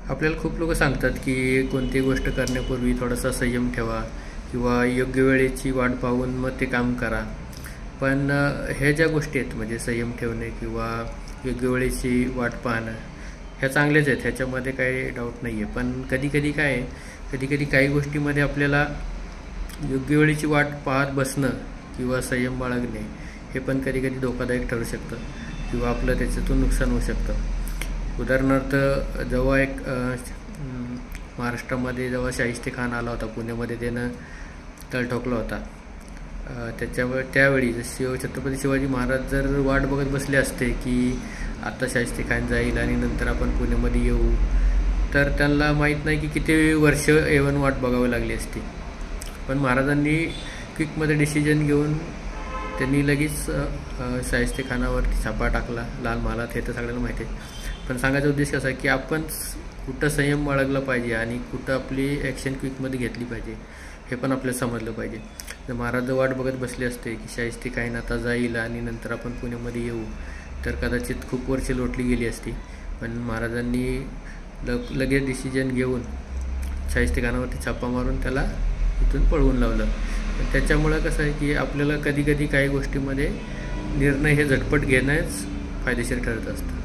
आपल्याला खूप लोक सांगतात की कोणती गोष्ट करण्यापूर्वी थोडासा संयम ठेवा किंवा योग्य वेळेची वाट पाहून मग ते काम करा. पण ह्या ज्या गोष्टी आहेत म्हणजे संयम ठेवणे किंवा योग्य वेळेची वाट पाहणं ह्या चांगल्याच आहेत, ह्याच्यामध्ये काही डाऊट नाही आहे. पण कधीकधी काय आहे, कधीकधी काही गोष्टीमध्ये आपल्याला योग्य वेळेची वाट पाहत बसणं किंवा संयम बाळगणे हे पण कधीकधी धोकादायक ठरू शकतं किंवा आपलं त्याच्यातून नुकसान होऊ शकतं. उदाहरणार्थ जेव्हा एक महाराष्ट्रामध्ये जेव्हा शाहिस्तेखान आला होता पुण्यामध्ये, त्यानं तळ ठोकला होता. त्यावेळी छत्रपती शिवाजी महाराज जर वाट बघत बसले असते की आता शाहिस्तेखान जाईल आणि नंतर आपण पुण्यामध्ये येऊ, तर त्यांना माहीत नाही की किती वर्ष एवन वाट बघावी लागली असती. पण महाराजांनी क्विकमध्ये डिसिजन घेऊन त्यांनी लगेच शाहिस्तेखानावरती छापा टाकला लाल महालात. हे तर सगळ्यांना माहिती आहे. पण सांगायचा उद्देश असा की आपण कुठं संयम बाळगला पाहिजे आणि कुठं आपली ॲक्शन क्विकमध्ये घेतली पाहिजे हे पण आपल्याला समजलं पाहिजे. जर महाराज वाट बघत बसले असते की शाहिस्तेखान आता जाईल आणि नंतर आपण पुण्यामध्ये येऊ, तर कदाचित खूप वर्षे लोटली गेली असती. पण महाराजांनी लगेच डिसिजन घेऊन शाहिस्तेखानावरती छापा मारून त्याला इथून पळवून लावलं. त्याच्यामुळं कसं आहे की आपल्याला कधीकधी काही गोष्टीमध्ये निर्णय हे झटपट घेणंच फायदेशीर ठरत असतं.